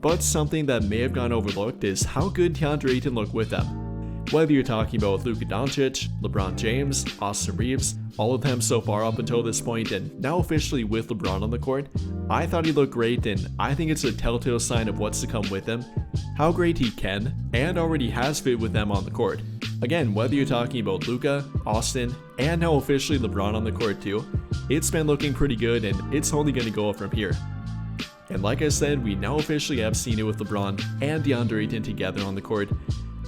But something that may have gone overlooked is how good Deandre Ayton looked with them. Whether you're talking about Luka Doncic, LeBron James, Austin Reeves, all of them so far up until this point and now officially with LeBron on the court, I thought he looked great, and I think it's a telltale sign of what's to come with him, how great he can and already has fit with them on the court. Again, whether you're talking about Luka, Austin, and now officially LeBron on the court too, it's been looking pretty good and it's only going to go up from here. And like I said, we now officially have seen it with LeBron and Deandre Ayton together on the court.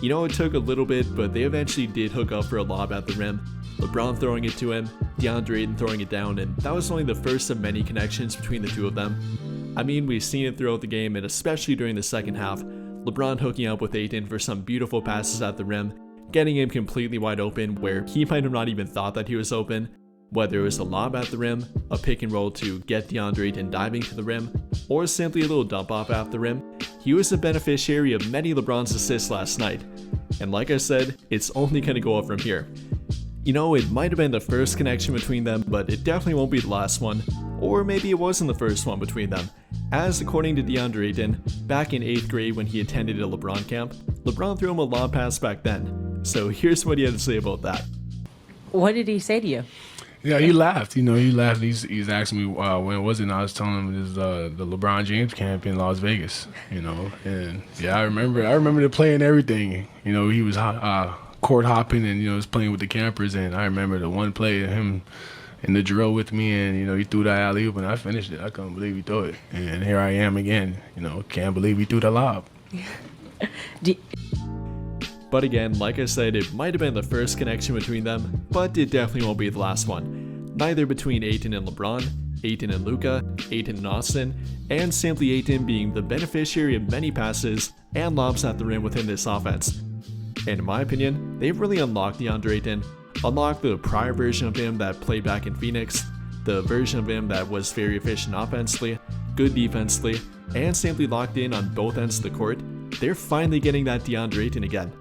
You know, it took a little bit, but they eventually did hook up for a lob at the rim. LeBron throwing it to him, Deandre Ayton throwing it down, and that was only the first of many connections between the two of them. I mean, we've seen it throughout the game, and especially during the second half, LeBron hooking up with Ayton for some beautiful passes at the rim, getting him completely wide open where he might have not even thought that he was open. Whether it was a lob at the rim, a pick and roll to get Deandre Ayton diving to the rim, or simply a little dump off at the rim, he was a beneficiary of many LeBron's assists last night. And like I said, it's only going to go up from here. You know, it might have been the first connection between them, but it definitely won't be the last one. Or maybe it wasn't the first one between them. As according to Deandre Ayton, back in 8th grade when he attended a LeBron camp, LeBron threw him a lob pass back then. So here's what he had to say about that. What did he say to you? Yeah, he laughed. You know, he laughed. He's asking me when was it? And I was telling him it was the LeBron James camp in Las Vegas. You know, and yeah, I remember the play and everything. You know, he was court hopping and was playing with the campers, and I remember the one play of him in the drill with me, and he threw that alley oop and I finished it. I couldn't believe he threw it, and here I am again. Can't believe he threw the lob. But again, like I said, it might have been the first connection between them, but it definitely won't be the last one. Neither between Ayton and LeBron, Ayton and Luka, Ayton and Austin, and simply Ayton being the beneficiary of many passes and lobs at the rim within this offense. And in my opinion, they've really unlocked Deandre Ayton, unlocked the prior version of him that played back in Phoenix, the version of him that was very efficient offensively, good defensively, and simply locked in on both ends of the court. They're finally getting that Deandre Ayton again.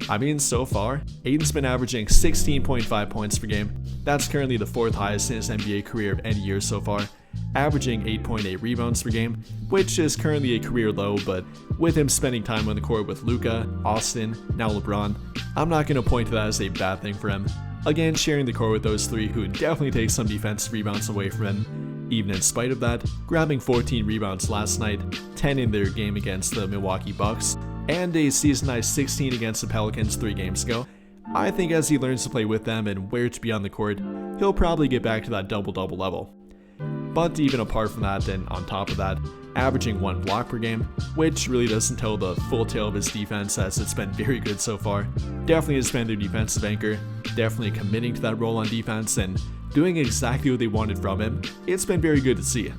I mean, so far, Ayton's been averaging 16.5 points per game. That's currently the 4th highest in his NBA career of any year so far, averaging 8.8 rebounds per game, which is currently a career low, but with him spending time on the court with Luka, Austin, now LeBron, I'm not going to point to that as a bad thing for him. Again, sharing the court with those three who definitely take some defensive rebounds away from him. Even in spite of that, grabbing 14 rebounds last night, 10 in their game against the Milwaukee Bucks, and a season-high 16 against the Pelicans 3 games ago. I think as he learns to play with them and where to be on the court, he'll probably get back to that double-double level. But even apart from that, and on top of that, averaging 1 block per game, which really doesn't tell the full tale of his defense as it's been very good so far. Definitely has been their defensive anchor, definitely committing to that role on defense and doing exactly what they wanted from him. It's been very good to see.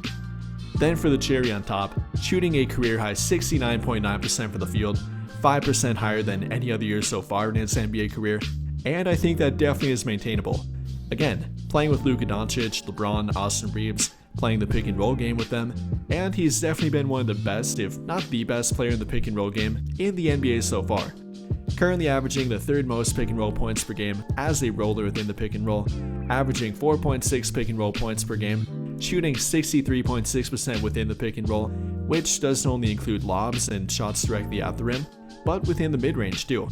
Then for the cherry on top, shooting a career-high 69.9% for the field, 5% higher than any other year so far in his NBA career, and I think that definitely is maintainable. Again, playing with Luka Doncic, LeBron, Austin Reeves, playing the pick and roll game with them, and he's definitely been one of the best, if not the best player in the pick and roll game in the NBA so far. Currently averaging the 3rd most pick and roll points per game as a roller within the pick and roll, averaging 4.6 pick and roll points per game, shooting 63.6% within the pick and roll, which doesn't only include lobs and shots directly at the rim, but within the mid-range too.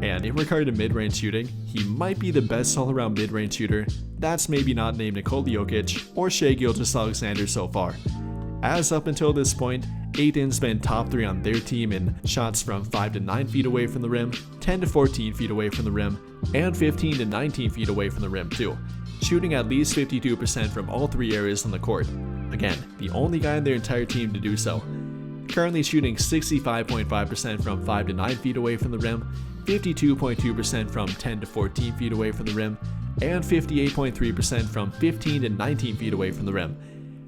And in regard to mid-range shooting, he might be the best all-around mid-range shooter that's maybe not named Nikola Jokic or Shai Gilgeous-Alexander so far. As up until this point, Ayton's been top 3 on their team in shots from 5 to 9 feet away from the rim, 10 to 14 feet away from the rim, and 15 to 19 feet away from the rim too, shooting at least 52% from all 3 areas on the court. Again, the only guy in their entire team to do so. Currently shooting 65.5% from 5 to 9 feet away from the rim, 52.2% from 10 to 14 feet away from the rim, and 58.3% from 15 to 19 feet away from the rim,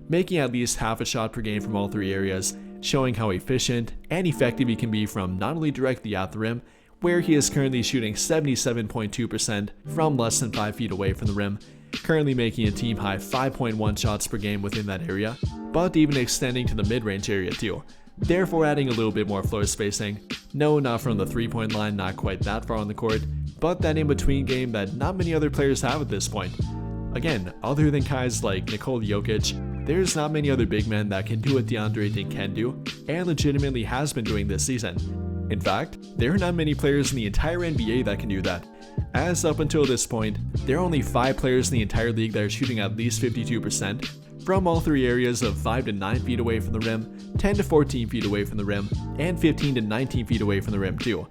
making at least half a shot per game from all 3 areas, showing how efficient and effective he can be from not only directly at the rim, where he is currently shooting 77.2% from less than 5 feet away from the rim, currently making a team high 5.1 shots per game within that area, but even extending to the mid-range area too, therefore adding a little bit more floor spacing. No, not from the 3-point line, not quite that far on the court, but that in-between game that not many other players have at this point. Again, other than guys like Nikola Jokic, there's not many other big men that can do what Deandre Ayton can do, and legitimately has been doing this season. In fact, there are not many players in the entire NBA that can do that, as up until this point, there are only 5 players in the entire league that are shooting at least 52% from all 3 areas of 5 to 9 feet away from the rim, 10 to 14 feet away from the rim, and 15 to 19 feet away from the rim too,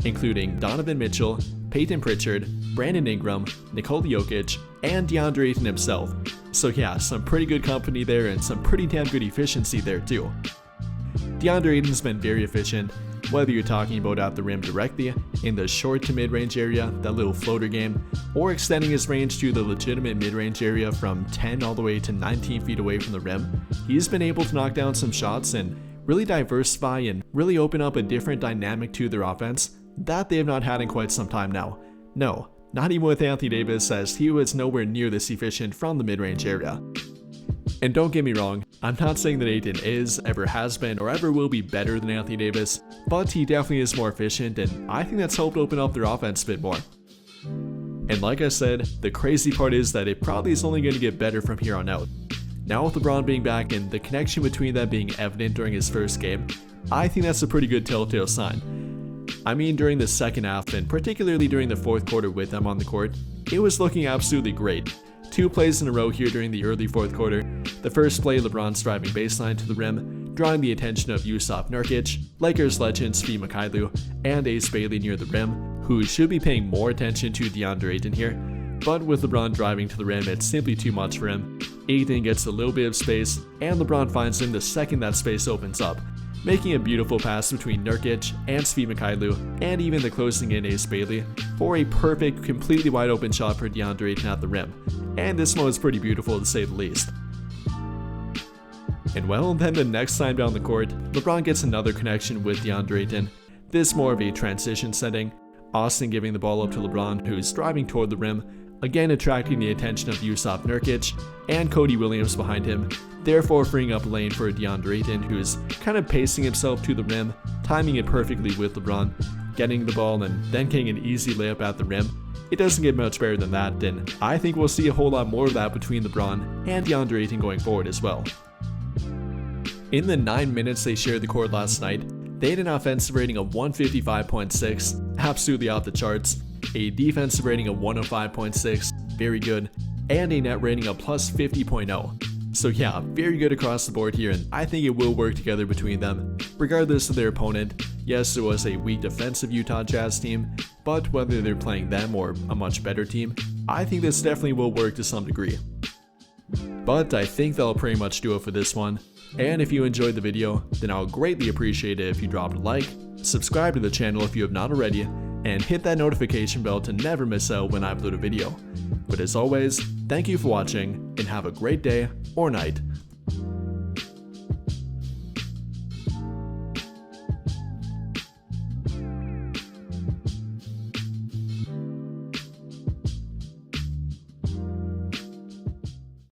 including Donovan Mitchell, Peyton Pritchard, Brandon Ingram, Nikola Jokic, and Deandre Ayton himself. So yeah, some pretty good company there and some pretty damn good efficiency there too. Deandre Ayton's been very efficient, whether you're talking about at the rim directly, in the short to mid-range area, that little floater game, or extending his range to the legitimate mid-range area from 10 all the way to 19 feet away from the rim. He's been able to knock down some shots and really diversify and really open up a different dynamic to their offense that they have not had in quite some time now. No, not even with Anthony Davis, as he was nowhere near this efficient from the mid-range area. And don't get me wrong, I'm not saying that Ayton is, ever has been, or ever will be better than Anthony Davis, but he definitely is more efficient, and I think that's helped open up their offense a bit more. And like I said, the crazy part is that it probably is only going to get better from here on out. Now with LeBron being back and the connection between them being evident during his first game, I think that's a pretty good telltale sign. I mean, during the second half, and particularly during the fourth quarter with them on the court, it was looking absolutely great. 2 plays in a row here during the early fourth quarter. The first play, LeBron's driving baseline to the rim, drawing the attention of Jusuf Nurkic, Lakers legend Svi Mykhailiuk, and Ace Bailey near the rim, who should be paying more attention to Deandre Ayton here. But with LeBron driving to the rim, it's simply too much for him. Ayton gets a little bit of space, and LeBron finds him the second that space opens up, making a beautiful pass between Nurkic and Svi Mykhailiuk, and even the closing in Ace Bailey, for a perfect, completely wide open shot for Deandre Ayton at the rim. And this one was pretty beautiful to say the least. And well, then the next time down the court, LeBron gets another connection with Deandre Ayton, this more of a transition setting, Austin giving the ball up to LeBron, who's driving toward the rim, again attracting the attention of Jusuf Nurkic and Cody Williams behind him, therefore freeing up a lane for Deandre Ayton, who's kind of pacing himself to the rim, timing it perfectly with LeBron, getting the ball and then getting an easy layup at the rim. It doesn't get much better than that, and I think we'll see a whole lot more of that between LeBron and Deandre Ayton going forward as well. In the 9 minutes they shared the court last night, they had an offensive rating of 155.6, absolutely off the charts, a defensive rating of 105.6, very good, and a net rating of plus 50.0. So yeah, very good across the board here, and I think it will work together between them, regardless of their opponent. Yes, it was a weak defensive Utah Jazz team, but whether they're playing them or a much better team, I think this definitely will work to some degree. But I think that'll pretty much do it for this one, and if you enjoyed the video, then I'll greatly appreciate it if you dropped a like, subscribe to the channel if you have not already, and hit that notification bell to never miss out when I upload a video. But as always, thank you for watching, and have a great day or night.